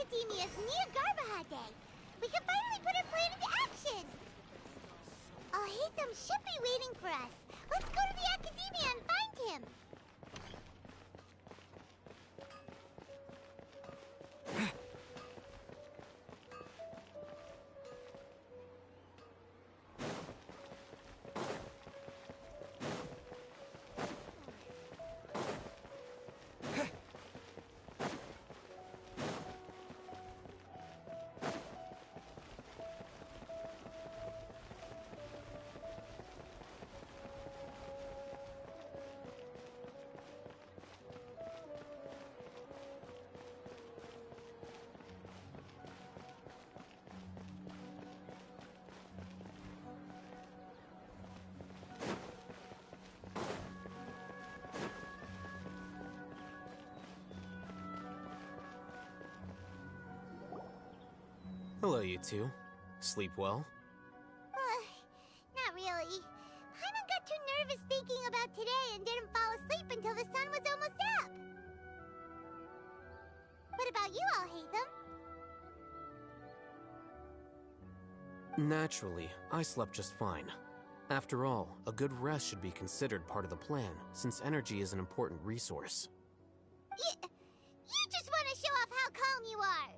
Academia's Niagarbaha Day. We can finally put our plan into action. Alhaitham should be waiting for us. Let's go to the Academia and find him. Hello, you two. Sleep well? Not really. Paimon got too nervous thinking about today and didn't fall asleep until the sun was almost up. What about you, Alhaitham? Naturally, I slept just fine. After all, a good rest should be considered part of the plan, since energy is an important resource. You just want to show off how calm you are.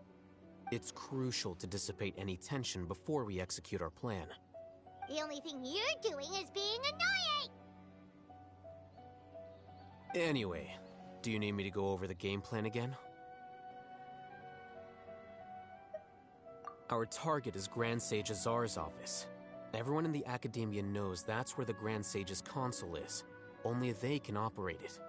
It's crucial to dissipate any tension before we execute our plan. The only thing you're doing is being annoying! Anyway, do you need me to go over the game plan again? Our target is Grand Sage Azar's office. Everyone in the Academia knows that's where the Grand Sage's console is. Only they can operate it.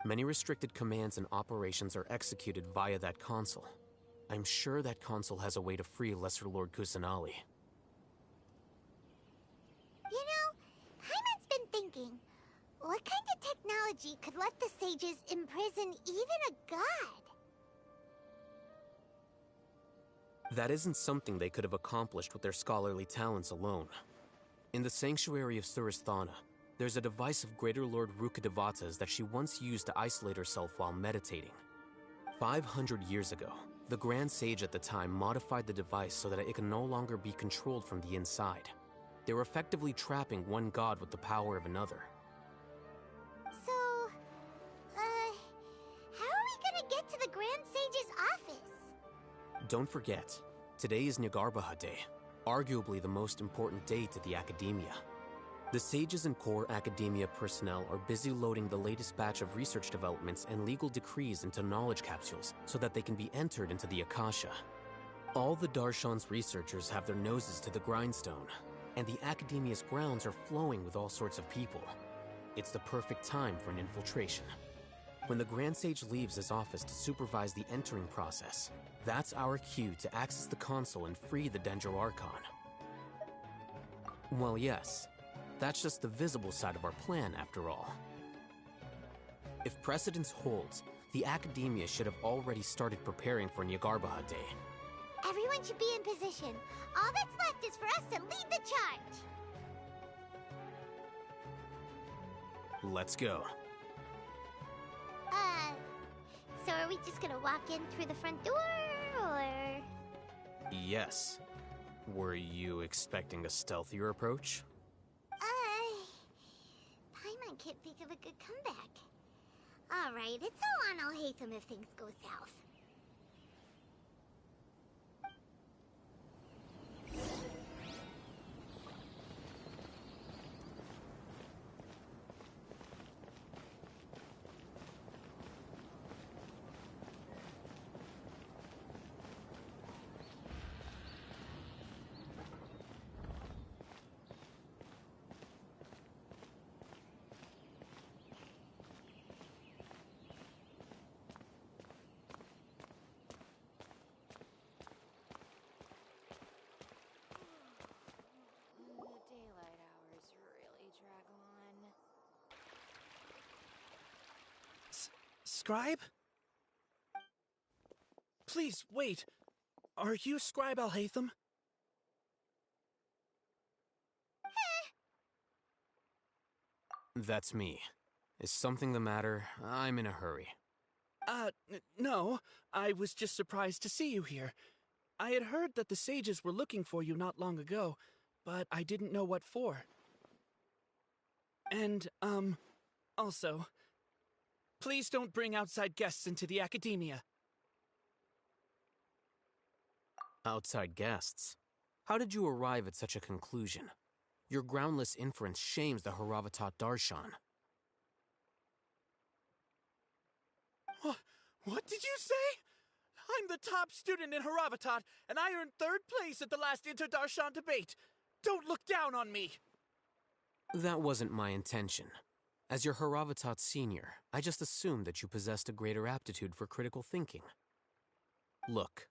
Many restricted commands and operations are executed via that console. I'm sure that console has a way to free Lesser Lord Kusanali. You know, Paimon's been thinking, what kind of technology could let the sages imprison even a god? That isn't something they could have accomplished with their scholarly talents alone. In the Sanctuary of Suristhana, there's a device of Greater Lord Rukkhadevata's that she once used to isolate herself while meditating. 500 years ago, the Grand Sage at the time modified the device so that it can no longer be controlled from the inside. They were effectively trapping one god with the power of another. So, how are we gonna get to the Grand Sage's office? Don't forget, today is Niagarbaha Day, arguably the most important day to the Academia. The sages and core Academia personnel are busy loading the latest batch of research developments and legal decrees into knowledge capsules so that they can be entered into the Akasha. All the Darshan's researchers have their noses to the grindstone, and the Academia's grounds are flowing with all sorts of people. It's the perfect time for an infiltration. When the Grand Sage leaves his office to supervise the entering process, that's our cue to access the console and free the Dendro Archon. Well, yes. That's just the visible side of our plan, after all. If precedence holds, the Academia should have already started preparing for Niagarbaha Day. Everyone should be in position. All that's left is for us to lead the charge. Let's go. So are we just gonna walk in through the front door, or...? Yes. Were you expecting a stealthier approach? Paimon can't think of a good comeback. Alright, it's all on Alhaitham if things go south. Scribe? Please, wait. Are you Scribe Alhaitham? That's me. Is something the matter? I'm in a hurry. No. I was just surprised to see you here. I had heard that the sages were looking for you not long ago, but I didn't know what for. And, also, please don't bring outside guests into the academia. Outside guests? How did you arrive at such a conclusion? Your groundless inference shames the Haravatat Darshan. What did you say? I'm the top student in Haravatat, and I earned 3rd place at the last Inter-Darshan debate. Don't look down on me! That wasn't my intention. As your Haravatat senior, I just assumed that you possessed a greater aptitude for critical thinking. Look,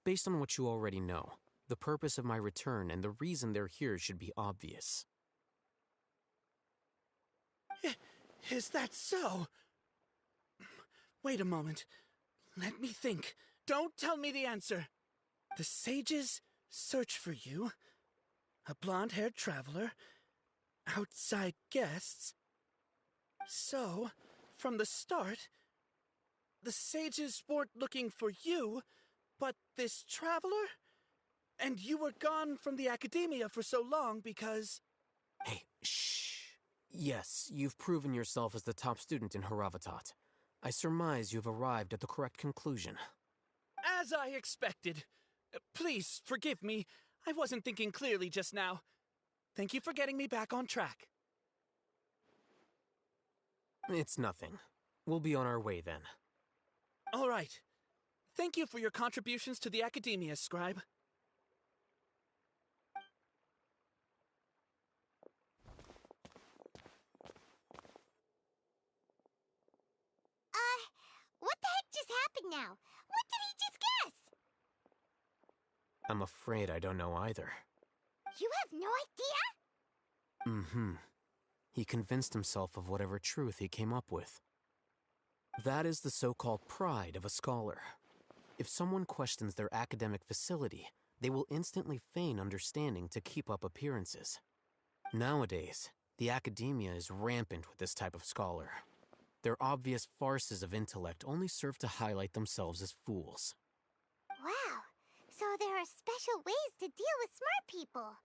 based on what you already know, the purpose of my return and the reason they're here should be obvious. Is that so? Wait a moment. Let me think. Don't tell me the answer. The sages search for you. A blonde-haired traveler. Outside guests. So, from the start, the sages weren't looking for you, but this traveler? And you were gone from the academia for so long because... Hey, shh. Yes, you've proven yourself as the top student in Haravatat. I surmise you've arrived at the correct conclusion. As I expected. Please, forgive me. I wasn't thinking clearly just now. Thank you for getting me back on track. It's nothing. We'll be on our way then. All right. Thank you for your contributions to the academia, Scribe. What the heck just happened now? What did he just guess? I'm afraid I don't know either. You have no idea? Mm-hmm. He convinced himself of whatever truth he came up with. That is the so-called pride of a scholar. If someone questions their academic facility, they will instantly feign understanding to keep up appearances. Nowadays, the academia is rampant with this type of scholar. Their obvious farces of intellect only serve to highlight themselves as fools. Wow, so there are special ways to deal with smart people.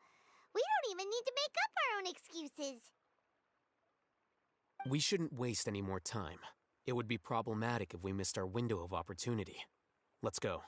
We don't even need to make up our own excuses. We shouldn't waste any more time. It would be problematic if we missed our window of opportunity. Let's go.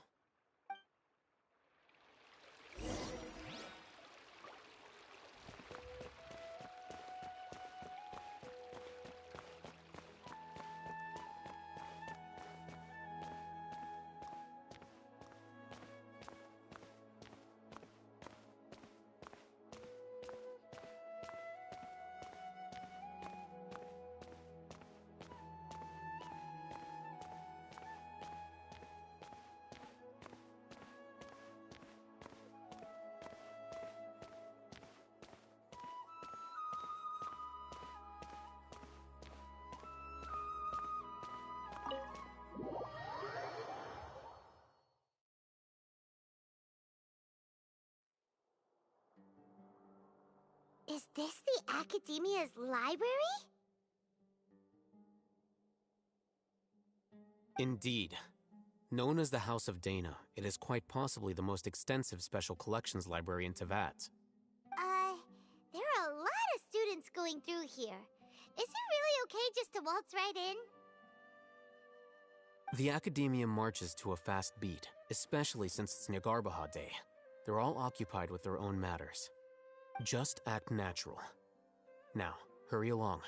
Is this the Academia's library? Indeed. Known as the House of Dana, it is quite possibly the most extensive special collections library in Teyvat. There are a lot of students going through here. Is it really okay just to waltz right in? The Academia marches to a fast beat, especially since it's Nyargarbaha Day. They're all occupied with their own matters. Just act natural. Now, hurry along.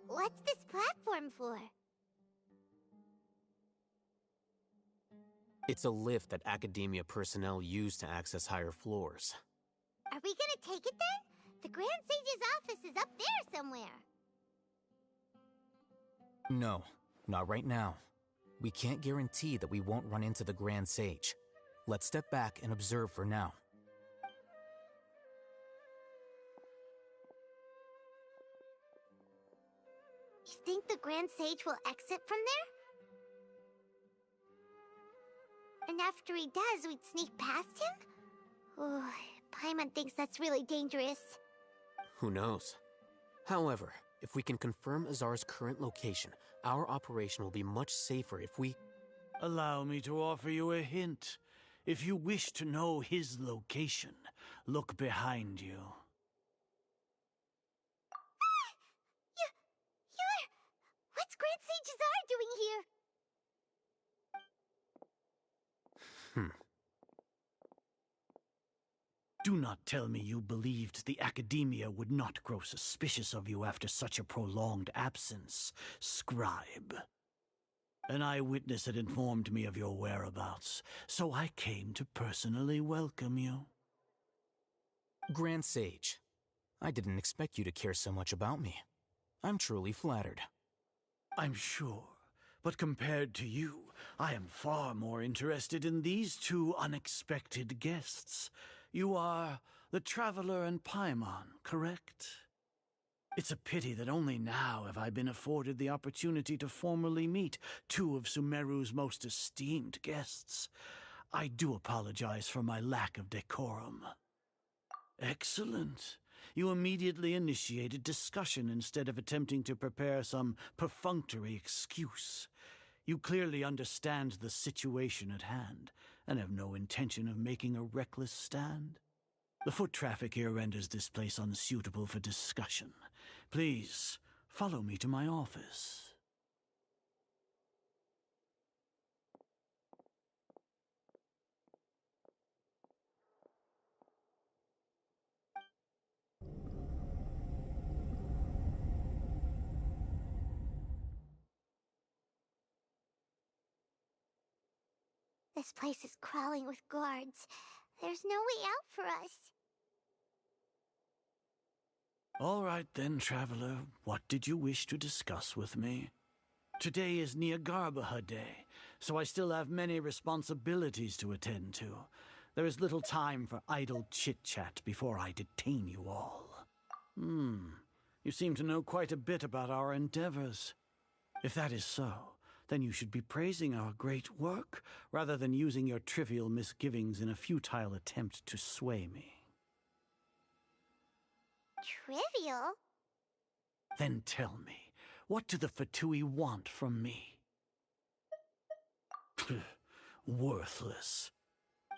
What's this platform for? It's a lift that Academia personnel use to access higher floors. Are we gonna take it then? The Grand Sage's office is up there somewhere. No, not right now. We can't guarantee that we won't run into the Grand Sage. Let's step back and observe for now. You think the Grand Sage will exit from there? And after he does, we'd sneak past him? Oh, Paimon thinks that's really dangerous. Who knows? However, if we can confirm Azar's current location, our operation will be much safer if we... Allow me to offer you a hint. If you wish to know his location, look behind you. What's Grand Sage Azar doing here? Do not tell me you believed the Academia would not grow suspicious of you after such a prolonged absence, scribe. An eyewitness had informed me of your whereabouts, so I came to personally welcome you. Grand Sage, I didn't expect you to care so much about me. I'm truly flattered. I'm sure, but compared to you, I am far more interested in these two unexpected guests. You are the Traveler and Paimon, correct? It's a pity that only now have I been afforded the opportunity to formally meet two of Sumeru's most esteemed guests. I do apologize for my lack of decorum. Excellent. You immediately initiated discussion instead of attempting to prepare some perfunctory excuse. You clearly understand the situation at hand, and have no intention of making a reckless stand. The foot traffic here renders this place unsuitable for discussion. Please, follow me to my office. This place is crawling with guards. There's no way out for us. All right then, Traveler. What did you wish to discuss with me? Today is Nyagarbha Day, so I still have many responsibilities to attend to. There is little time for idle chit-chat before I detain you all. You seem to know quite a bit about our endeavors. If that is so, then you should be praising our great work, rather than using your trivial misgivings in a futile attempt to sway me. Trivial? Then tell me, what do the Fatui want from me? Worthless.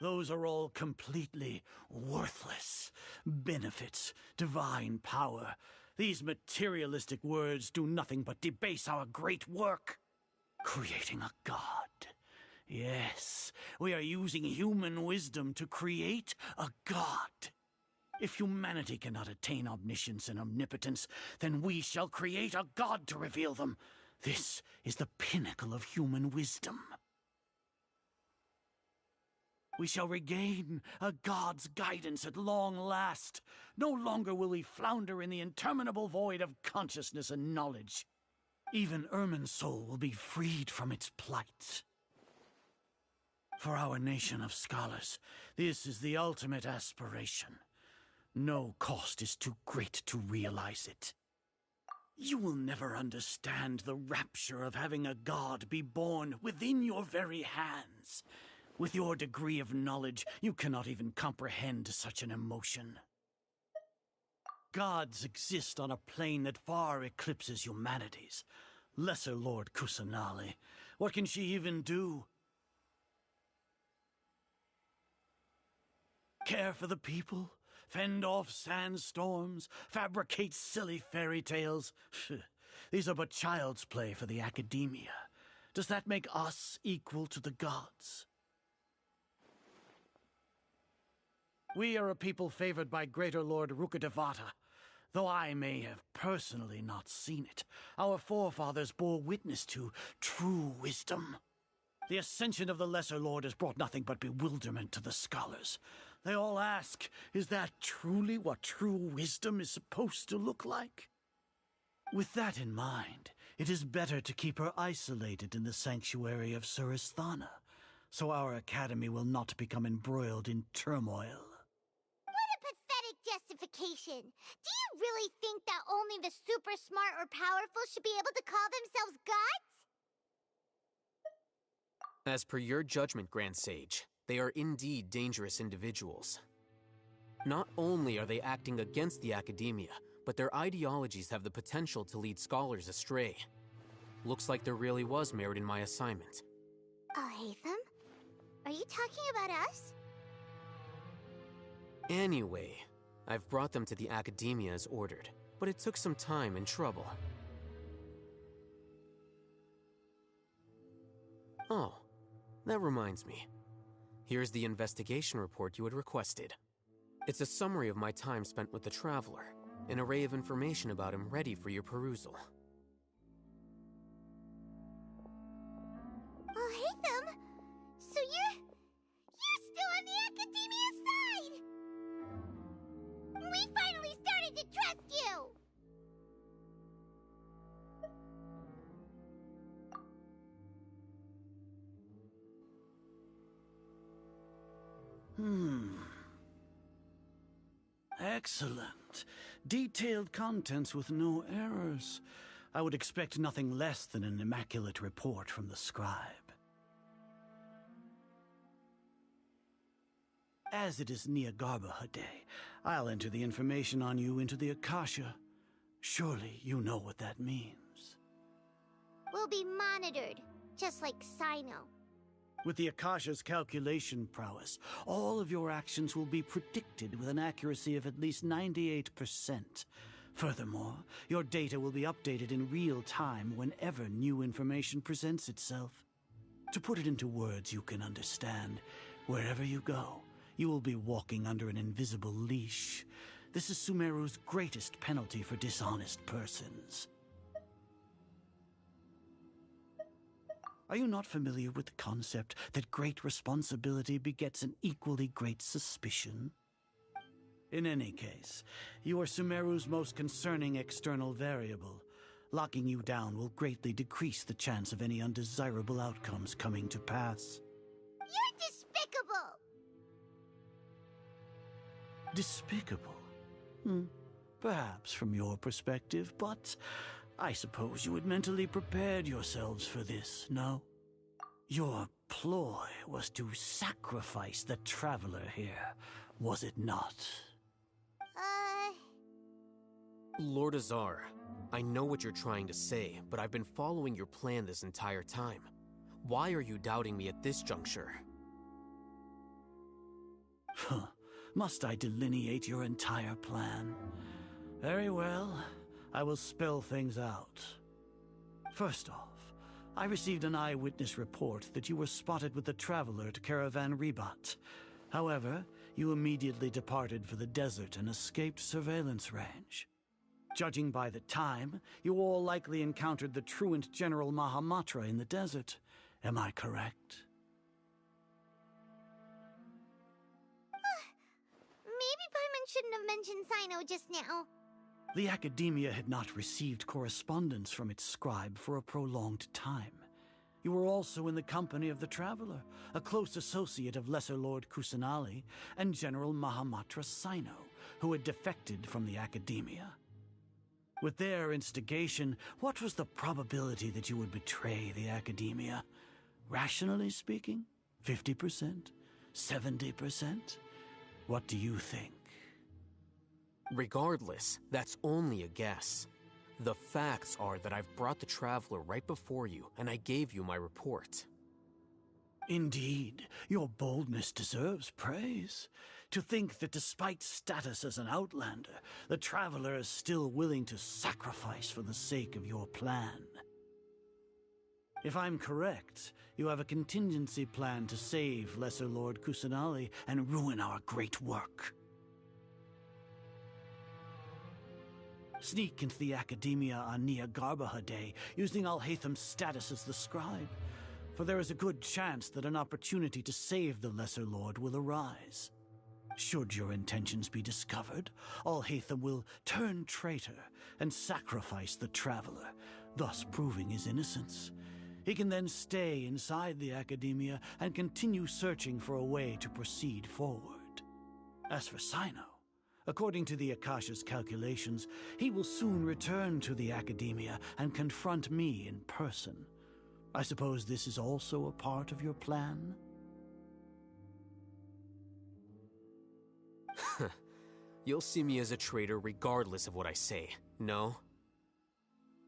Those are all completely worthless. Benefits, divine power. These materialistic words do nothing but debase our great work. Creating a god. Yes, we are using human wisdom to create a god. If humanity cannot attain omniscience and omnipotence, then we shall create a god to reveal them. This is the pinnacle of human wisdom. We shall regain a god's guidance at long last. No longer will we flounder in the interminable void of consciousness and knowledge. Even Irminsul will be freed from its plight. For our nation of scholars, this is the ultimate aspiration. No cost is too great to realize it. You will never understand the rapture of having a god be born within your very hands. With your degree of knowledge, you cannot even comprehend such an emotion. Gods exist on a plane that far eclipses humanity's. Lesser Lord Kusanali, what can she even do? Care for the people? Fend off sandstorms? Fabricate silly fairy tales? These are but child's play for the Academia. Does that make us equal to the gods? We are a people favored by Greater Lord Rukkhadevata. Though I may have personally not seen it, our forefathers bore witness to true wisdom. The ascension of the Lesser Lord has brought nothing but bewilderment to the scholars. They all ask, is that truly what true wisdom is supposed to look like? With that in mind, it is better to keep her isolated in the sanctuary of Surasthana, so our academy will not become embroiled in turmoil. What a pathetic justification! Do you really think that only the super smart or powerful should be able to call themselves gods? As per your judgment, Grand Sage, they are indeed dangerous individuals. Not only are they acting against the academia, but their ideologies have the potential to lead scholars astray. Looks like there really was merit in my assignment. Oh, Hatham? Are you talking about us? Anyway, I've brought them to the academia as ordered, but it took some time and trouble. Oh, that reminds me. Here's the investigation report you had requested. It's a summary of my time spent with the Traveler, an array of information about him ready for your perusal. Oh, Hatham! So you're still on the academia side! We finally started to trust you! Excellent. Detailed contents with no errors. I would expect nothing less than an immaculate report from the scribe. As it is Niagarbaha Day, I'll enter the information on you into the Akasha. Surely you know what that means. We'll be monitored, just like Sino. With the Akasha's calculation prowess, all of your actions will be predicted with an accuracy of at least 98%. Furthermore, your data will be updated in real time whenever new information presents itself. To put it into words you can understand, wherever you go, you will be walking under an invisible leash. This is Sumeru's greatest penalty for dishonest persons. Are you not familiar with the concept that great responsibility begets an equally great suspicion? In any case, you are Sumeru's most concerning external variable. Locking you down will greatly decrease the chance of any undesirable outcomes coming to pass. You're despicable! Despicable? Perhaps from your perspective, but I suppose you had mentally prepared yourselves for this, no? Your ploy was to sacrifice the Traveler here, was it not? Lord Azar, I know what you're trying to say, but I've been following your plan this entire time. Why are you doubting me at this juncture? Must I delineate your entire plan? Very well. I will spell things out. First off, I received an eyewitness report that you were spotted with the Traveler to Caravan Ribat. However, you immediately departed for the desert and escaped surveillance range. Judging by the time, you all likely encountered the truant General Mahamatra in the desert. Am I correct? Maybe Paimon shouldn't have mentioned Sino just now. The Academia had not received correspondence from its scribe for a prolonged time. You were also in the company of the Traveler, a close associate of Lesser Lord Kusanali and General Mahamatra Sino, who had defected from the Academia. With their instigation, what was the probability that you would betray the Academia? Rationally speaking, 50%? 70%? What do you think? Regardless, that's only a guess. The facts are that I've brought the Traveler right before you, and I gave you my report. Indeed, your boldness deserves praise. To think that despite status as an outlander, the Traveler is still willing to sacrifice for the sake of your plan. If I'm correct, you have a contingency plan to save Lesser Lord Kusanali and ruin our great work. Sneak into the Academia on Niagarbaha Day, using Alhatham's status as the scribe, for there is a good chance that an opportunity to save the Lesser Lord will arise. Should your intentions be discovered, Alhaitham will turn traitor and sacrifice the traveler, thus proving his innocence. He can then stay inside the Academia and continue searching for a way to proceed forward. As for Sino, according to the Akasha's calculations, he will soon return to the Academia and confront me in person. I suppose this is also a part of your plan? You'll see me as a traitor regardless of what I say, no?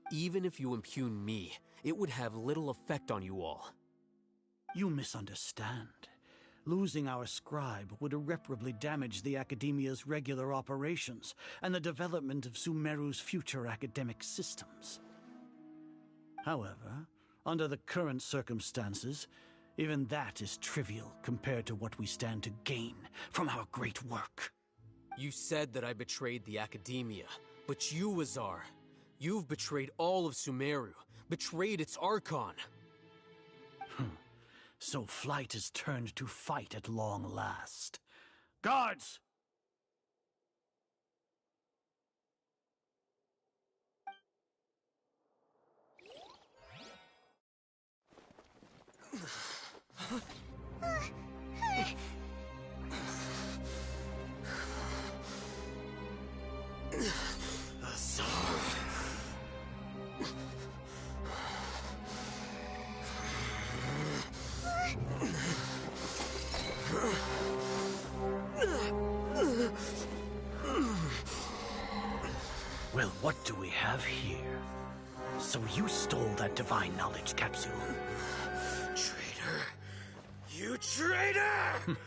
Even if you impugn me, it would have little effect on you all. You misunderstand. Losing our scribe would irreparably damage the Academia's regular operations and the development of Sumeru's future academic systems. However, under the current circumstances, even that is trivial compared to what we stand to gain from our great work. You said that I betrayed the Academia, but you, Azar, you've betrayed all of Sumeru, betrayed its Archon. So flight has turned to fight at long last. Guards! Well, what do we have here? So you stole that divine knowledge capsule? Traitor! You traitor!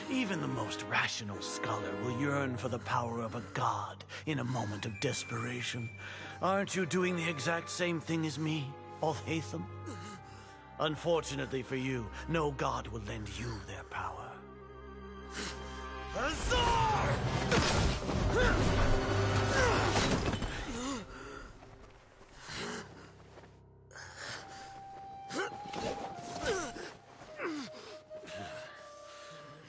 Even the most rational scholar will yearn for the power of a god in a moment of desperation. Aren't you doing the exact same thing as me, Alhaitham? Unfortunately for you, no god will lend you their power. Azar!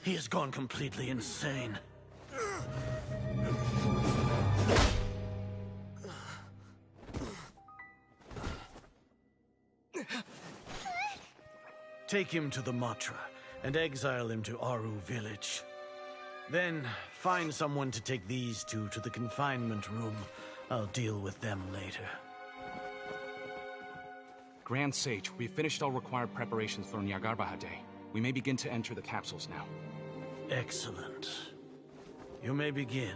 He has gone completely insane. Take him to the Matra and exile him to Aru village. Then find someone to take these two to the confinement room. I'll deal with them later. Grand Sage, we've finished all required preparations for Nyargarbaha Day. We may begin to enter the capsules now. Excellent. You may begin.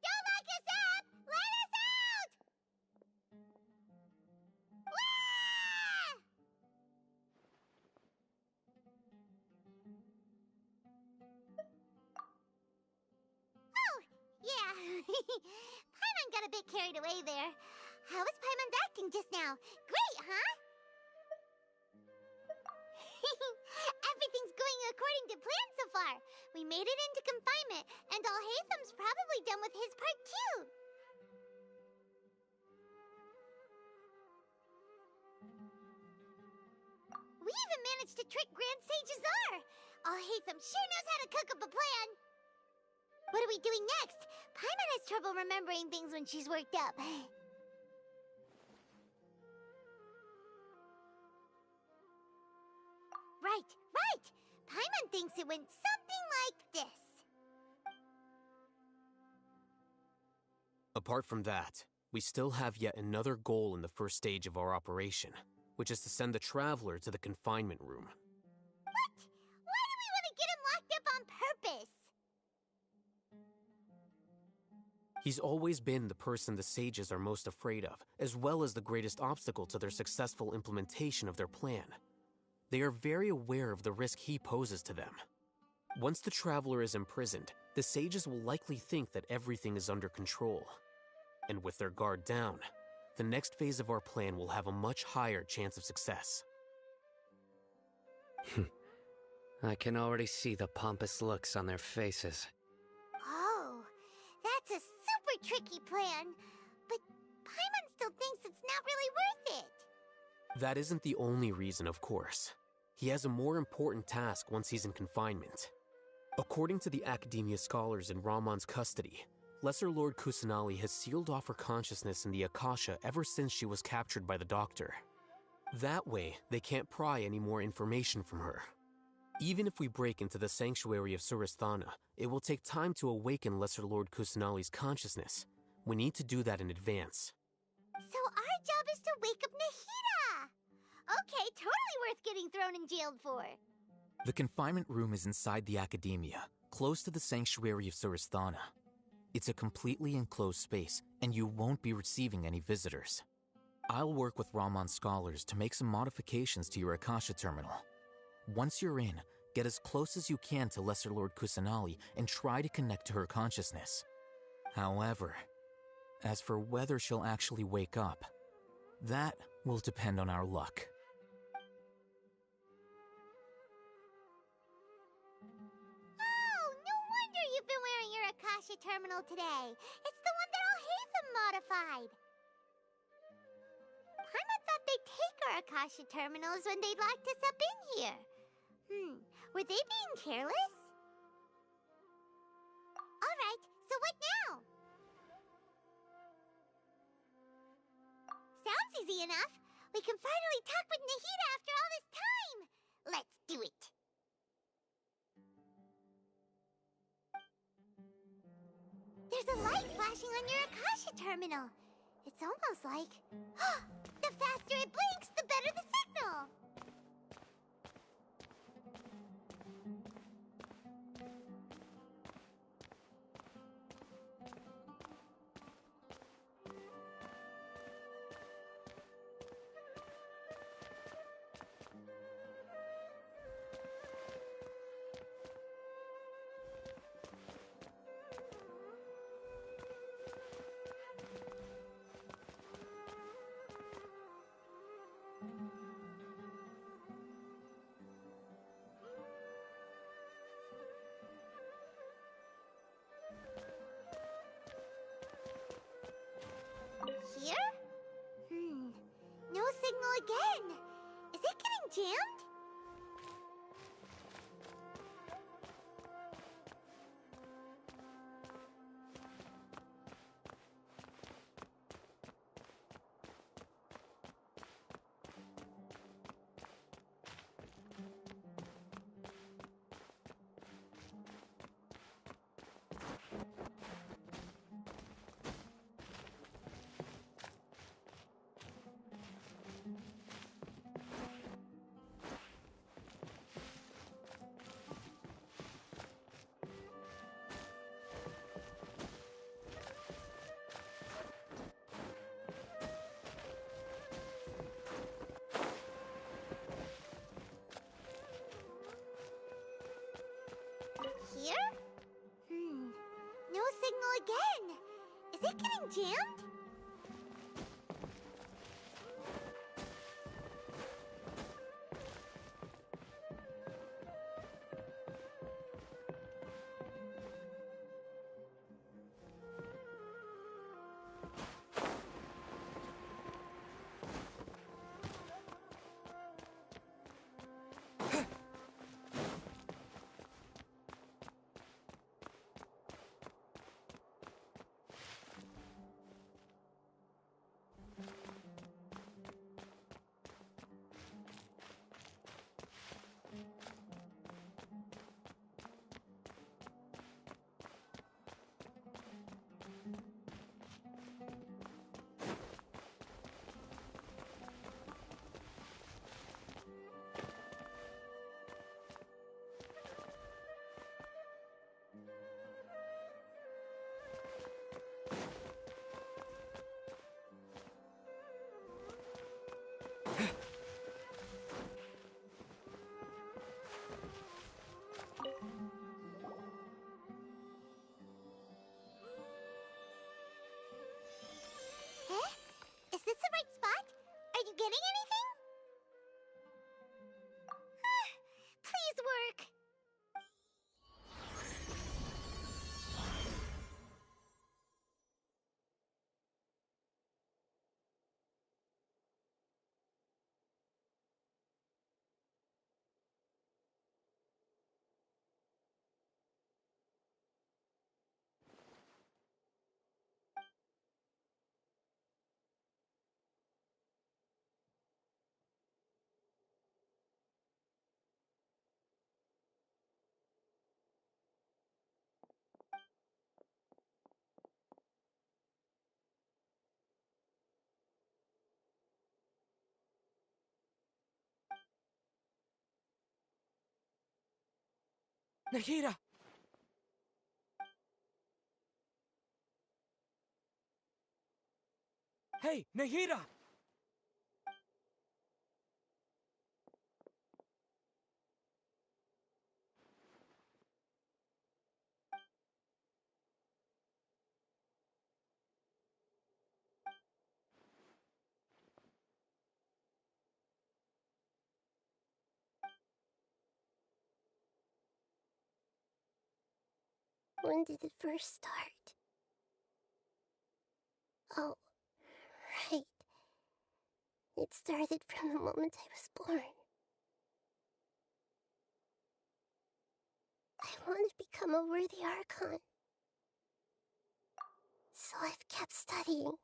Don't lock us up! Let us out! Ah! Oh, yeah. Paimon got a bit carried away there. How was Paimon's acting just now? Great, huh? Everything's going according to plan so far. We made it into confinement, and Alhaitham's probably done with his part too. We even managed to trick Grand Sage Azar. Alhaitham sure knows how to cook up a plan. What are we doing next? Paimon has trouble remembering things when she's worked up. Right. Paimon thinks it went something like this. Apart from that, we still have yet another goal in the first stage of our operation, which is to send the Traveler to the confinement room. What? Why do we want to get him locked up on purpose? He's always been the person the sages are most afraid of, as well as the greatest obstacle to their successful implementation of their plan. They are very aware of the risk he poses to them. Once the Traveler is imprisoned, the sages will likely think that everything is under control. And with their guard down, the next phase of our plan will have a much higher chance of success. I can already see the pompous looks on their faces. Oh, that's a super tricky plan. But Paimon still thinks it's not really worth it. That isn't the only reason, of course. He has a more important task once he's in confinement. According to the Academia scholars in Ramon's custody, Lesser Lord Kusanali has sealed off her consciousness in the Akasha ever since she was captured by the Doctor. That way, they can't pry any more information from her. Even if we break into the sanctuary of Surasthana, it will take time to awaken Lesser Lord Kusanali's consciousness. We need to do that in advance. So our job is to wake up Nahida! Okay, totally worth getting thrown and jailed for. The confinement room is inside the Academia, close to the sanctuary of Surasthana. It's a completely enclosed space, and you won't be receiving any visitors. I'll work with Ramon's scholars to make some modifications to your Akasha terminal. Once you're in, get as close as you can to Lesser Lord Kusanali and try to connect to her consciousness. However, as for whether she'll actually wake up, that will depend on our luck. Oh, no wonder you've been wearing your Akasha terminal today. It's the one that Al-Haytham modified. Paimon thought they'd take our Akasha terminals when they locked us up in here. Were they being careless? Alright, so what now? Sounds easy enough. We can finally talk with Nahida after all this time. Let's do it. There's a light flashing on your Akasha terminal. It's almost like... the faster it blinks, the better the signal. Here? No signal again. Is it getting jammed? Here? No signal again. Is it getting jammed? Nahida! Hey, Nahida! When did it first start? Oh, right. It started from the moment I was born. I want to become a worthy Archon. So I've kept studying.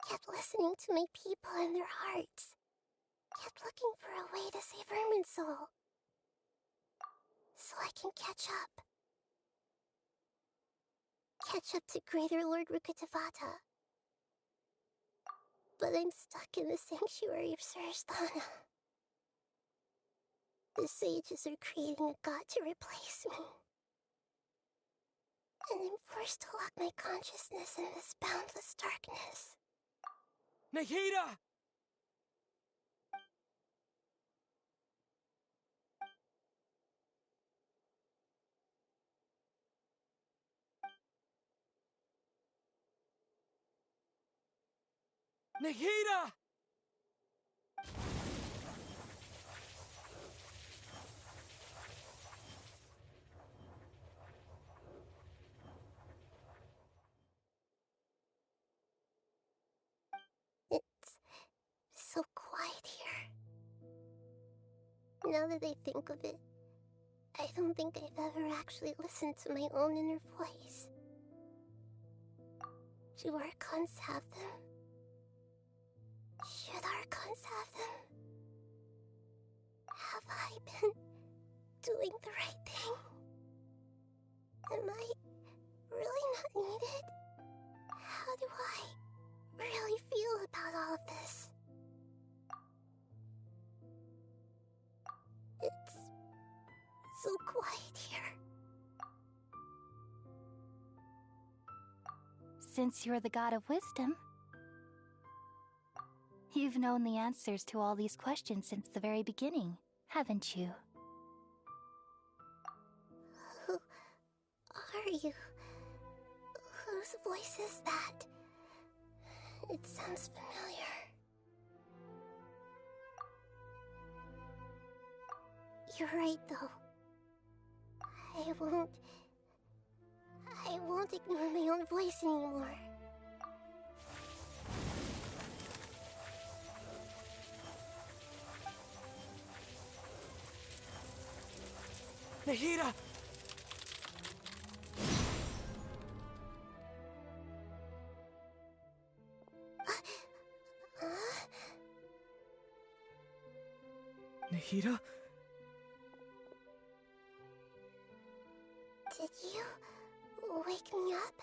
Kept listening to my people and their hearts. Kept looking for a way to save Irminsul. So I can catch up. Catch up to Greater Lord Rukkhadevata. But I'm stuck in the sanctuary of Surasthana. The sages are creating a god to replace me. And I'm forced to lock my consciousness in this boundless darkness. Nahida! Nahida! It's so quiet here. Now that I think of it, I don't think I've ever actually listened to my own inner voice. Do Archons have them? Should Archons have them? Have I been doing the right thing? Am I really not needed? How do I really feel about all of this? It's so quiet here. Since you're the god of wisdom, you've known the answers to all these questions since the very beginning, haven't you? Who are you? Whose voice is that? It sounds familiar. You're right, though. I won't ignore my own voice anymore. Nahida! Nahida? Did you wake me up?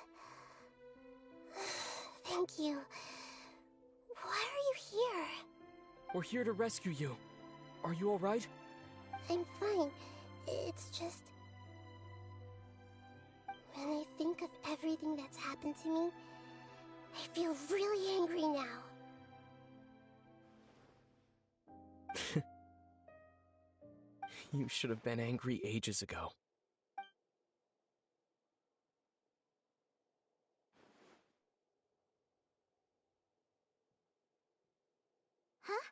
Thank you. Why are you here? We're here to rescue you. Are you alright? I'm fine. It's just... when I think of everything that's happened to me, I feel really angry now. You should have been angry ages ago. Huh?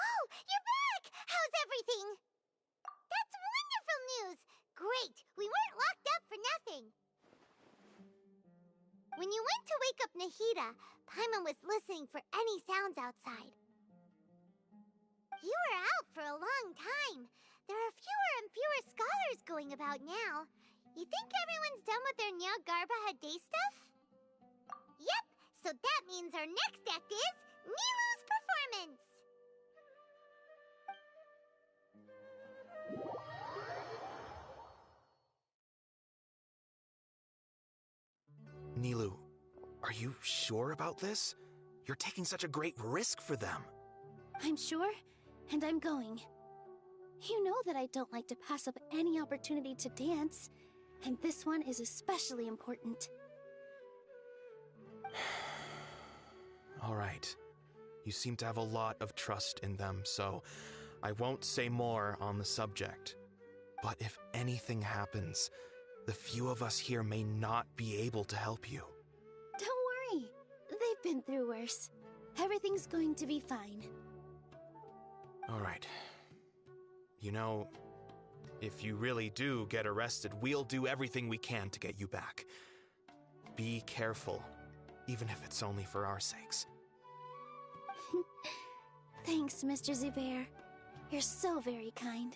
Oh, you're back! How's everything? That's wonderful news! Great! We weren't locked up for nothing! When you went to wake up Nahida, Paimon was listening for any sounds outside. You were out for a long time. There are fewer and fewer scholars going about now. You think everyone's done with their Nyagarbha Day stuff? Yep, so that means our next act is Nilou's performance! Nilou, are you sure about this? You're taking such a great risk for them. I'm sure, and I'm going. You know that I don't like to pass up any opportunity to dance, and this one is especially important. All right. You seem to have a lot of trust in them, so I won't say more on the subject. But if anything happens, the few of us here may not be able to help you. Don't worry. They've been through worse. Everything's going to be fine. All right. You know, if you really do get arrested, we'll do everything we can to get you back. Be careful, even if it's only for our sakes. Thanks, Mr. Zubair. You're so very kind.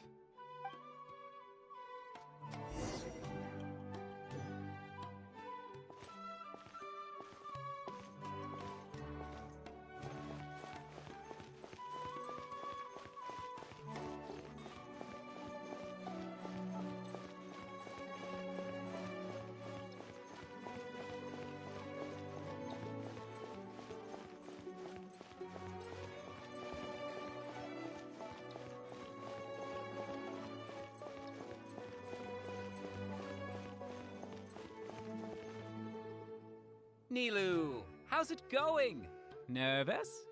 Nilou, how's it going? Nervous?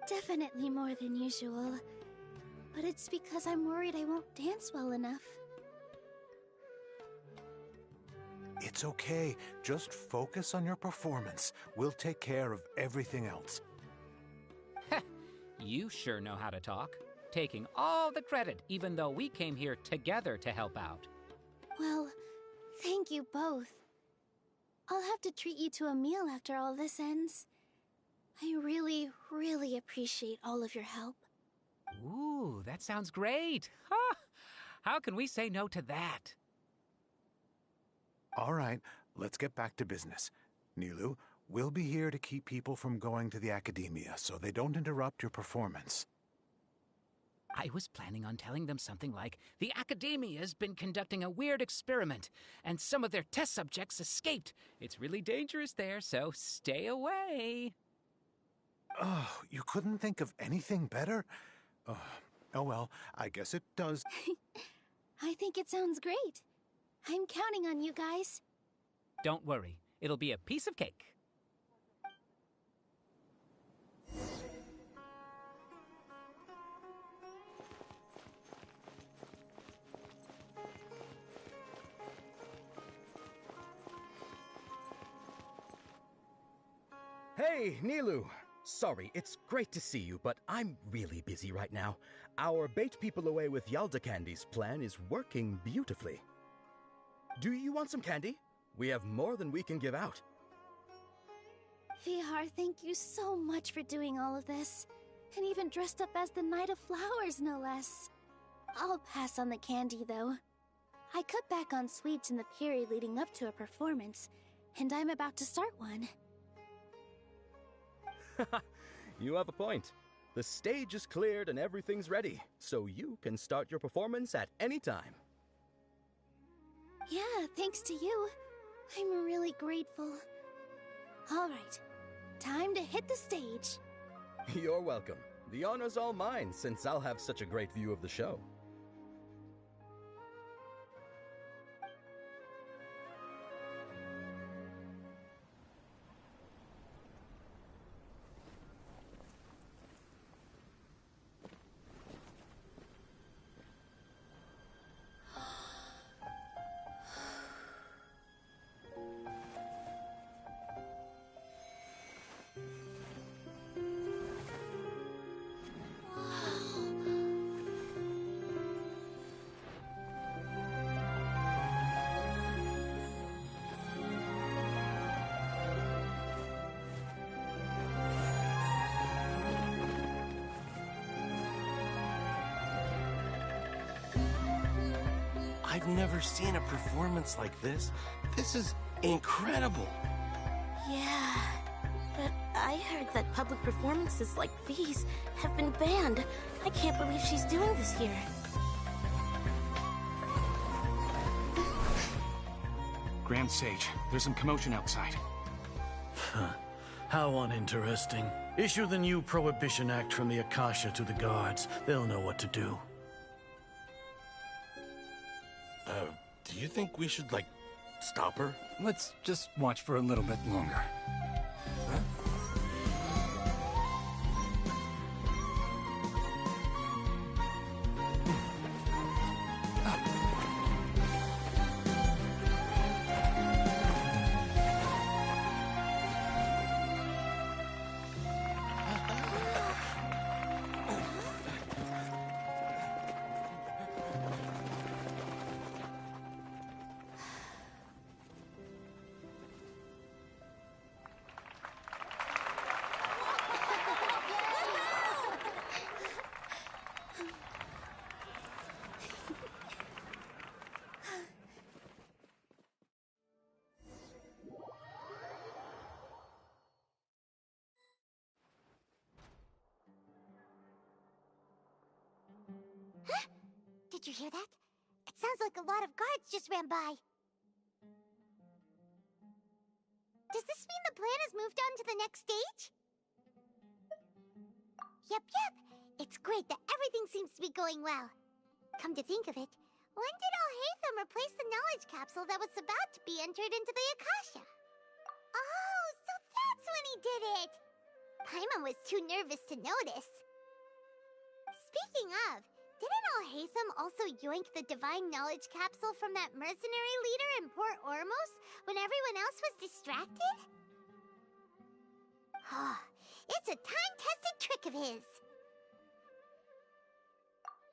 Definitely more than usual. But it's because I'm worried I won't dance well enough. It's okay. Just focus on your performance. We'll take care of everything else. You sure know how to talk. Taking all the credit, even though we came here together to help out. Well, thank you both. I'll have to treat you to a meal after all this ends. I really, really appreciate all of your help. Ooh, that sounds great. Ha! How can we say no to that? All right, let's get back to business. Nilou, we'll be here to keep people from going to the academia so they don't interrupt your performance. I was planning on telling them something like, the Academia's been conducting a weird experiment, and some of their test subjects escaped. It's really dangerous there, so stay away. Oh, you couldn't think of anything better? Oh well, I guess it does. I think it sounds great. I'm counting on you guys. Don't worry, it'll be a piece of cake. Hey, Nilou! Sorry, it's great to see you, but I'm really busy right now. Our Bait People Away with Yalda Candies plan is working beautifully. Do you want some candy? We have more than we can give out. Vihar, thank you so much for doing all of this. And even dressed up as the Knight of Flowers, no less. I'll pass on the candy, though. I cut back on sweets in the period leading up to a performance, and I'm about to start one. You have a point. The stage is cleared and everything's ready, so you can start your performance at any time. Yeah, thanks to you. I'm really grateful. All right, time to hit the stage. You're welcome. The honor's all mine, since I'll have such a great view of the show. I've never seen a performance like this. This is incredible. Yeah, but I heard that public performances like these have been banned. I can't believe she's doing this here. Grand Sage, there's some commotion outside. How uninteresting. Issue the new Prohibition Act from the Akasha to the guards. They'll know what to do. Do you think we should, like, stop her? Let's just watch for a little bit longer. Did you hear that? It sounds like a lot of guards just ran by. Does this mean the plan has moved on to the next stage? Yep. It's great that everything seems to be going well. Come to think of it, when did Alhaitham replace the knowledge capsule that was about to be entered into the Akasha? Oh, so that's when he did it! Paimon was too nervous to notice. Speaking of, didn't Alhaitham also yoink the divine knowledge capsule from that mercenary leader in Port Ormos when everyone else was distracted? It's a time-tested trick of his.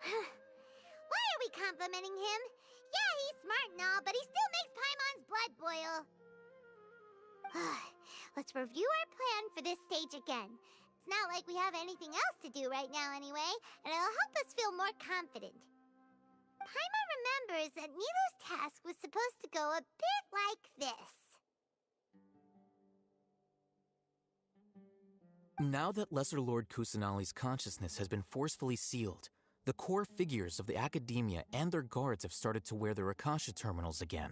Why are we complimenting him? Yeah, he's smart and all, but he still makes Paimon's blood boil. Let's review our plan for this stage again. It's not like we have anything else to do right now anyway, and it'll help us feel more confident. Paimon remembers that Nilou's task was supposed to go a bit like this. Now that Lesser Lord Kusanali's consciousness has been forcefully sealed, the core figures of the Academia and their guards have started to wear their Akasha terminals again.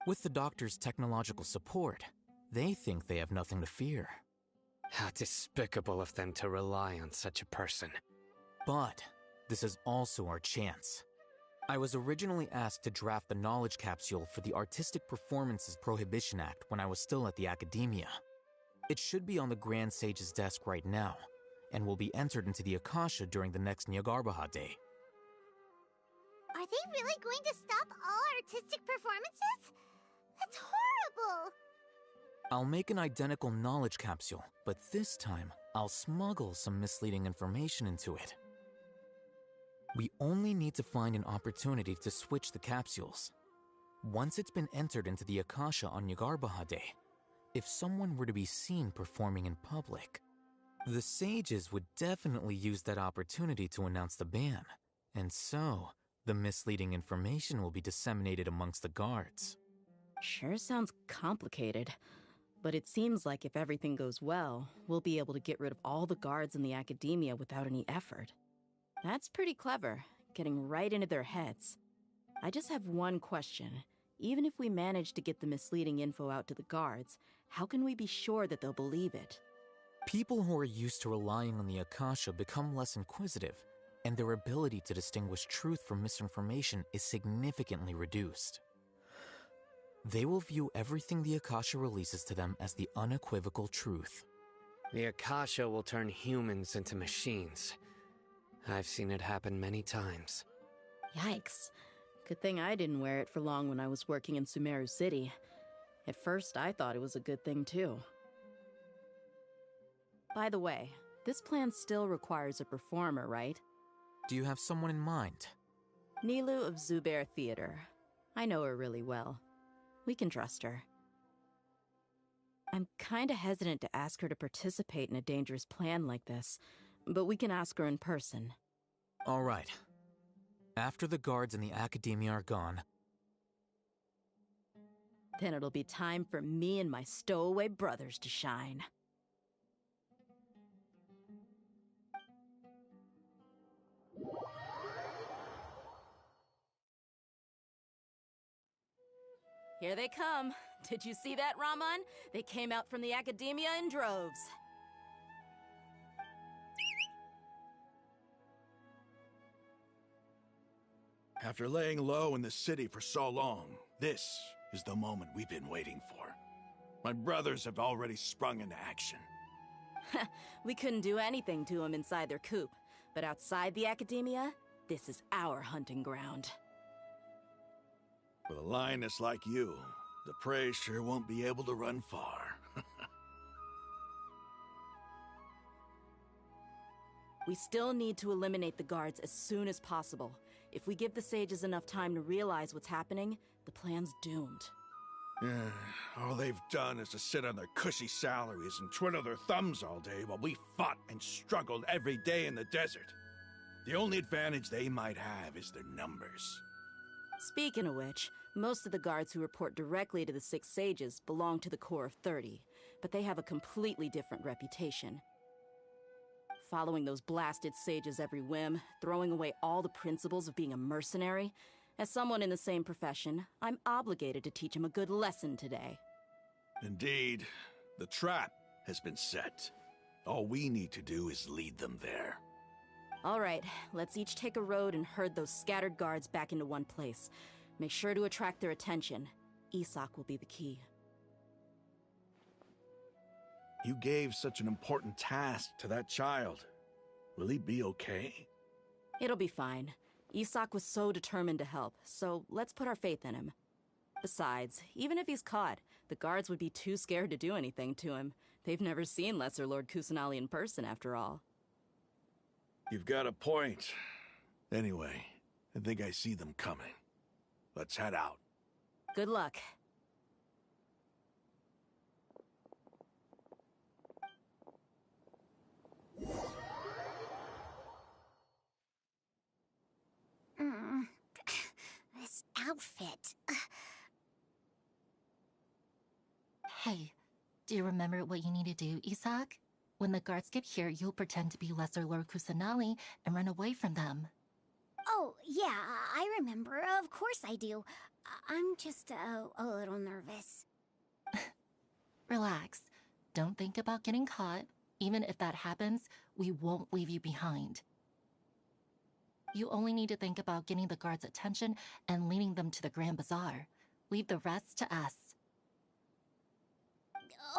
With the Doctor's technological support, they think they have nothing to fear. How despicable of them to rely on such a person. But this is also our chance. I was originally asked to draft the knowledge capsule for the Artistic Performances Prohibition Act when I was still at the Academia. It should be on the Grand Sage's desk right now, and will be entered into the Akasha during the next Nyargarbaha Day. Are they really going to stop all artistic performances? That's horrible! I'll make an identical knowledge capsule, but this time, I'll smuggle some misleading information into it. We only need to find an opportunity to switch the capsules. Once it's been entered into the Akasha on Nyargarbaha Day, if someone were to be seen performing in public, the sages would definitely use that opportunity to announce the ban, and so the misleading information will be disseminated amongst the guards. Sure sounds complicated, but it seems like if everything goes well, we'll be able to get rid of all the guards in the Academia without any effort. That's pretty clever, getting right into their heads. I just have one question. Even if we manage to get the misleading info out to the guards, how can we be sure that they'll believe it? People who are used to relying on the Akasha become less inquisitive, and their ability to distinguish truth from misinformation is significantly reduced. They will view everything the Akasha releases to them as the unequivocal truth. The Akasha will turn humans into machines. I've seen it happen many times. Yikes. Good thing I didn't wear it for long when I was working in Sumeru City. At first, I thought it was a good thing too. By the way, this plan still requires a performer, right? Do you have someone in mind? Nilou of Zubair Theater. I know her really well. We can trust her. I'm kinda hesitant to ask her to participate in a dangerous plan like this, but we can ask her in person. All right. After the guards in the Academia are gone, then it'll be time for me and my stowaway brothers to shine. Here they come. Did you see that, Raman? They came out from the Academia in droves. After laying low in the city for so long, this is the moment we've been waiting for. My brothers have already sprung into action. We couldn't do anything to them inside their coop, but outside the academia, this is our hunting ground. With a lioness like you, the prey sure won't be able to run far. We still need to eliminate the guards as soon as possible. If we give the sages enough time to realize what's happening, the plan's doomed. All they've done is to sit on their cushy salaries and twiddle their thumbs all day while we fought and struggled every day in the desert. The only advantage they might have is their numbers. Speaking of which, most of the guards who report directly to the 6 sages belong to the Corps of 30, but they have a completely different reputation. Following those blasted sages every whim, throwing away all the principles of being a mercenary. As someone in the same profession, I'm obligated to teach them a good lesson today. Indeed, the trap has been set. All we need to do is lead them there. All right, let's each take a road and herd those scattered guards back into one place. Make sure to attract their attention. Isak will be the key. You gave such an important task to that child. Will he be okay? It'll be fine. Isak was so determined to help, so let's put our faith in him. Besides, even if he's caught, the guards would be too scared to do anything to him. They've never seen Lesser Lord Kusanali in person, after all. You've got a point. Anyway, I think I see them coming. Let's head out. Good luck. This outfit. Hey, do you remember what you need to do, Isak? When the guards get here, you'll pretend to be Lesser Lord Kusanali and run away from them. Oh, yeah, I remember. Of course I do. I'm just a little nervous. Relax. Don't think about getting caught. Even if that happens, we won't leave you behind. You only need to think about getting the guards' attention and leading them to the Grand Bazaar. Leave the rest to us.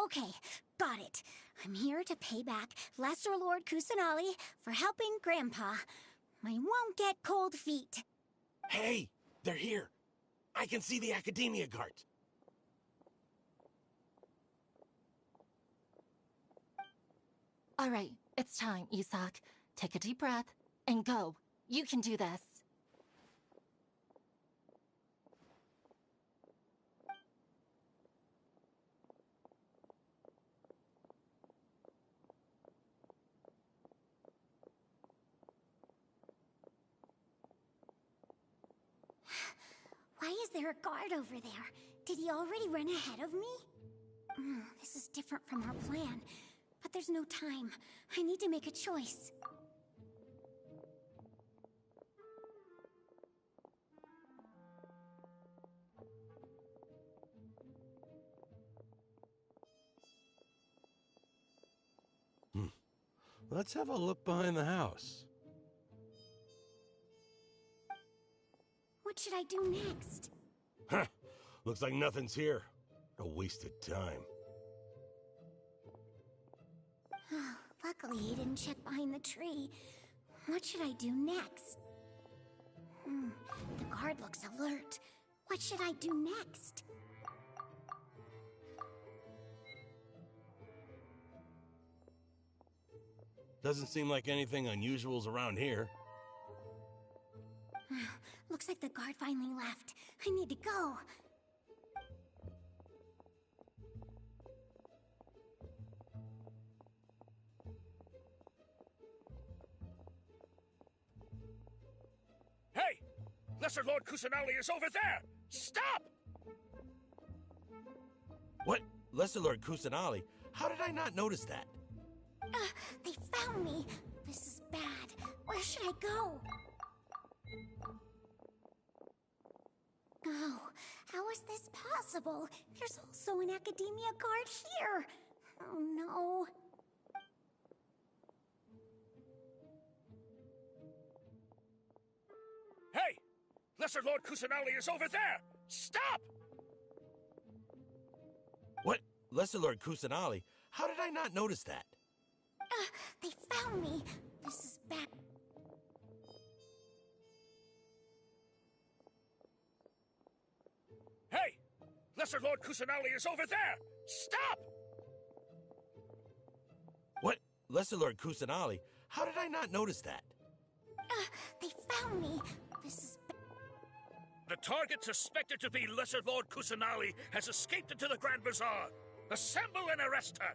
Okay, got it. I'm here to pay back Lesser Lord Kusanali for helping Grandpa. I won't get cold feet. Hey, they're here. I can see the Academia guards. All right, it's time, Isak. Take a deep breath and go. You can do this. Why is there a guard over there? Did he already run ahead of me? This is different from our plan. But there's no time. I need to make a choice. Let's have a look behind the house. What should I do next? Huh. Looks like nothing's here. A wasted time. Luckily, he didn't check behind the tree. What should I do next? The guard looks alert. What should I do next? Doesn't seem like anything unusual's around here. Looks like the guard finally left. I need to go. Hey! Lesser Lord Kusanali is over there! Stop! What? Lesser Lord Kusanali? How did I not notice that? They found me. This is bad. Where should I go? Oh, how is this possible? There's also an Academia guard here. Oh no. Hey! Lesser Lord Kusanali is over there! Stop! What? Lesser Lord Kusanali? How did I not notice that? They found me. This is bad. Hey! Lesser Lord Kusanali is over there! Stop! What? Lesser Lord Kusanali? How did I not notice that? They found me. This is bad. The target suspected to be Lesser Lord Kusanali has escaped into the Grand Bazaar. Assemble and arrest her!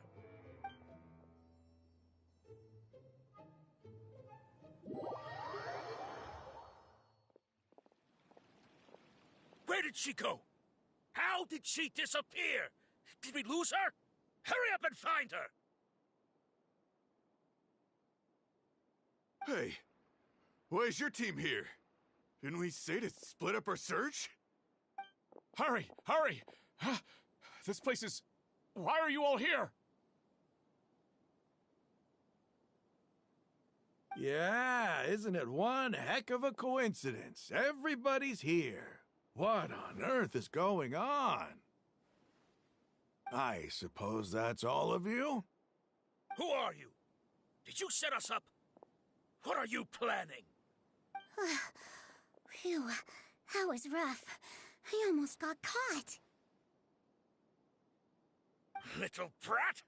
Where did she go? How did she disappear? Did we lose her? Hurry up and find her! Hey, why is your team here? Didn't we say to split up our search? Hurry! Hurry! This place is... Why are you all here? Yeah, isn't it one heck of a coincidence? Everybody's here. What on earth is going on? I suppose that's all of you? Who are you? Did you set us up? What are you planning? Phew, that was rough. I almost got caught. Little brat!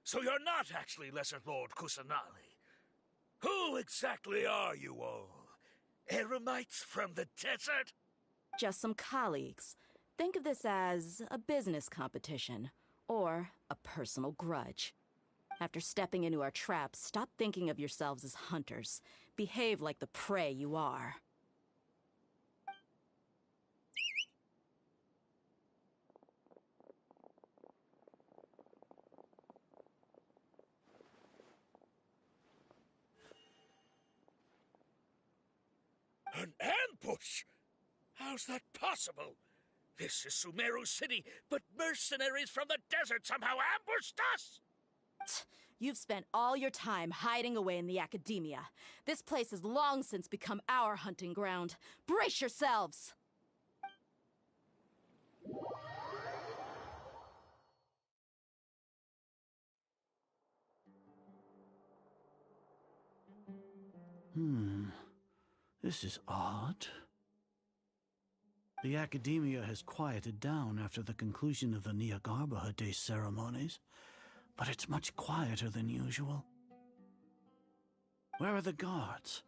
So you're not actually Lesser Lord Kusanali. Who exactly are you all? Eremites from the desert? Just some colleagues. Think of this as a business competition, or a personal grudge. After stepping into our traps, stop thinking of yourselves as hunters. Behave like the prey you are. An ambush? How's that possible? This is Sumeru City, but mercenaries from the desert somehow ambushed us! You've spent all your time hiding away in the academia. This place has long since become our hunting ground. Brace yourselves! This is odd. The academia has quieted down after the conclusion of the Nyagarbha Day ceremonies, but it's much quieter than usual. Where are the guards?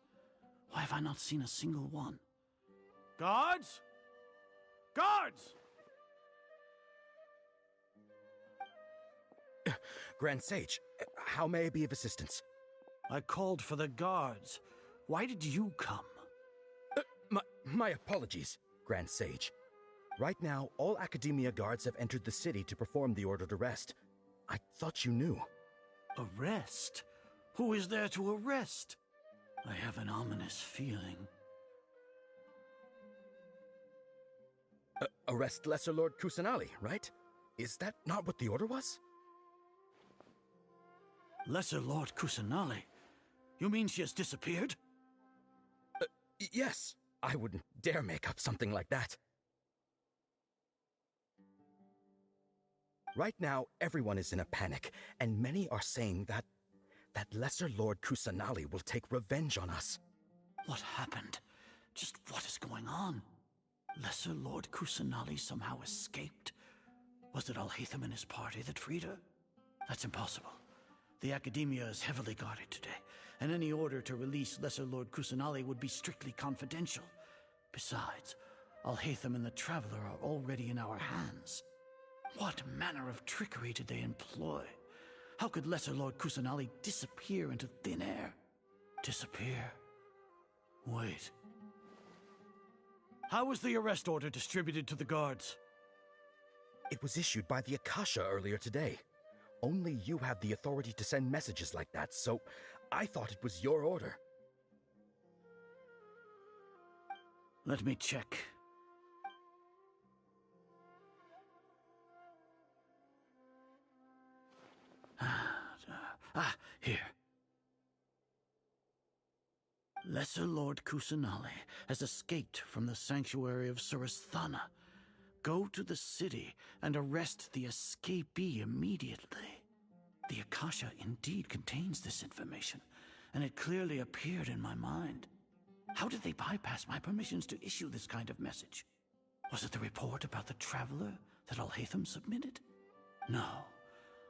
Why have I not seen a single one? Guards? Guards! Grand Sage, how may I be of assistance? I called for the guards. Why did you come? My apologies, Grand Sage. Right now, all Academia guards have entered the city to perform the ordered arrest. I thought you knew. Arrest? Who is there to arrest? I have an ominous feeling. Arrest Lesser Lord Kusanali, right? Is that not what the order was? Lesser Lord Kusanali? You mean she has disappeared? Yes. I wouldn't dare make up something like that. Right now, everyone is in a panic, and many are saying that Lesser Lord Kusanali will take revenge on us. What happened? Just what is going on? Lesser Lord Kusanali somehow escaped? Was it Alhaitham and his party that freed her? That's impossible. The Academia is heavily guarded today, and any order to release Lesser Lord Kusanali would be strictly confidential. Besides, Alhaitham and the Traveler are already in our hands. What manner of trickery did they employ? How could Lesser Lord Kusanali disappear into thin air? Disappear? Wait. How was the arrest order distributed to the guards? It was issued by the Akasha earlier today. Only you have the authority to send messages like that, so I thought it was your order. Let me check. Here. Lesser Lord Kusanali has escaped from the sanctuary of Surasthana. Go to the city and arrest the escapee immediately. The Akasha indeed contains this information, and it clearly appeared in my mind. How did they bypass my permissions to issue this kind of message? Was it the report about the traveler that Alhaitham submitted? No.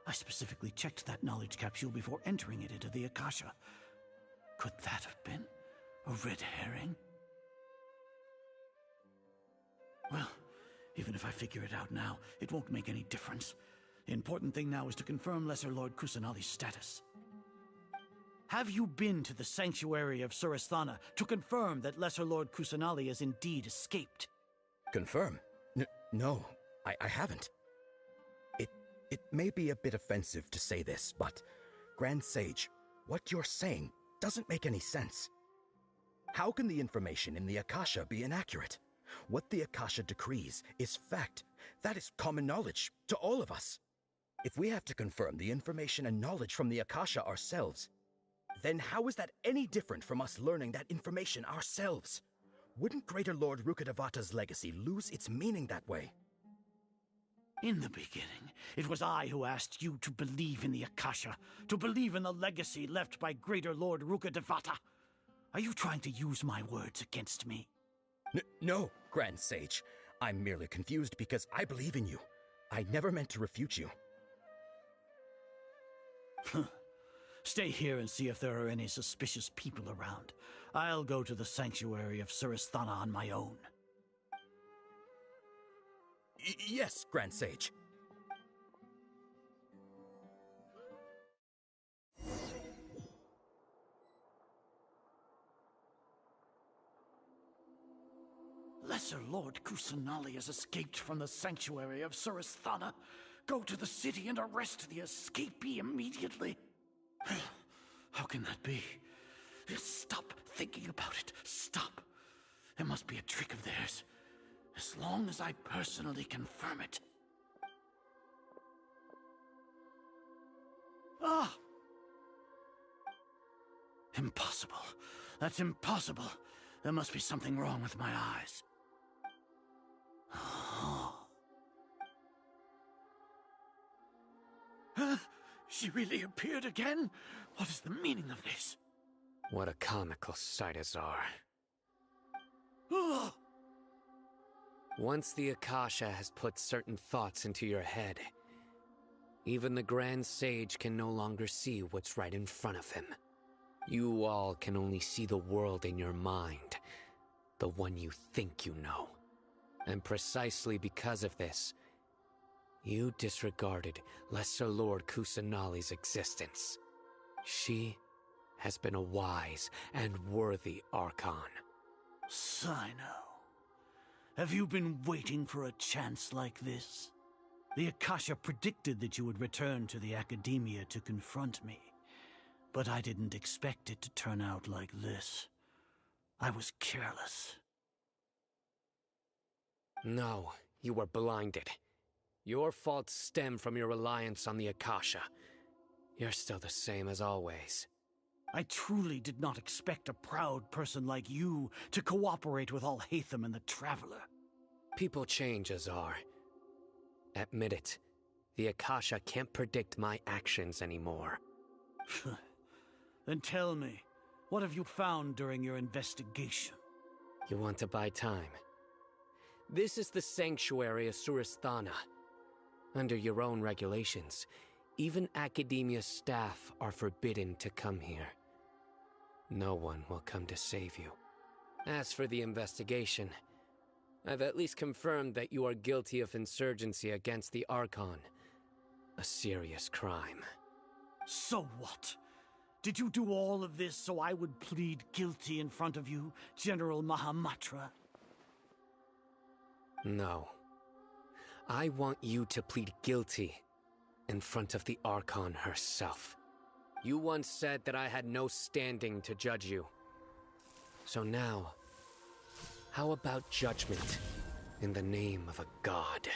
I specifically checked that knowledge capsule before entering it into the Akasha. Could that have been a red herring? Well, even if I figure it out now, it won't make any difference. The important thing now is to confirm Lesser Lord Kusanali's status. Have you been to the sanctuary of Surasthana to confirm that Lesser Lord Kusanali has indeed escaped? Confirm? No, I haven't. It may be a bit offensive to say this, but Grand Sage, what you're saying doesn't make any sense. How can the information in the Akasha be inaccurate? What the Akasha decrees is fact. That is common knowledge to all of us. If we have to confirm the information and knowledge from the Akasha ourselves, then how is that any different from us learning that information ourselves? Wouldn't Greater Lord Rukkhadevata's legacy lose its meaning that way? In the beginning, it was I who asked you to believe in the Akasha, to believe in the legacy left by Greater Lord Rukkhadevata. Are you trying to use my words against me? No, Grand Sage. I'm merely confused because I believe in you. I never meant to refute you. Stay here and see if there are any suspicious people around. I'll go to the sanctuary of Surasthana on my own. Yes, Grand Sage. Lesser Lord Kusanali has escaped from the sanctuary of Surasthana. Go to the city and arrest the escapee immediately. How can that be? Stop thinking about it. Stop. It must be a trick of theirs. As long as I personally confirm it. Ah! Impossible. That's impossible. There must be something wrong with my eyes. She really appeared again? What is the meaning of this? What a comical sight, Azar. Once the Akasha has put certain thoughts into your head, even the Grand Sage can no longer see what's right in front of him. You all can only see the world in your mind, the one you think you know. And precisely because of this, you disregarded Lesser Lord Kusanali's existence. She has been a wise and worthy Archon. Sino, have you been waiting for a chance like this? The Akasha predicted that you would return to the Academia to confront me, but I didn't expect it to turn out like this. I was careless. No, you were blinded. Your faults stem from your reliance on the Akasha. You're still the same as always. I truly did not expect a proud person like you to cooperate with Alhaitham and the Traveler. People change, Azar. Admit it. The Akasha can't predict my actions anymore. Then tell me, what have you found during your investigation? You want to buy time? This is the sanctuary of Surasthana. Under your own regulations, even Academia staff are forbidden to come here. No one will come to save you. As for the investigation, I've at least confirmed that you are guilty of insurgency against the Archon. A serious crime. So what? Did you do all of this so I would plead guilty in front of you, General Mahamatra? No. I want you to plead guilty in front of the Archon herself. You once said that I had no standing to judge you. So now, how about judgment in the name of a god?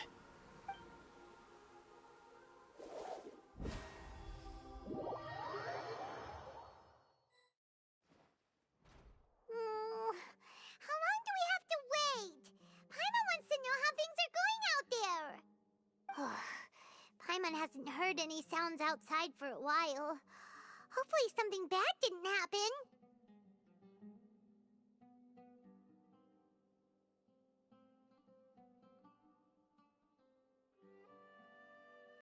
heard any sounds outside for a while. Hopefully something bad didn't happen.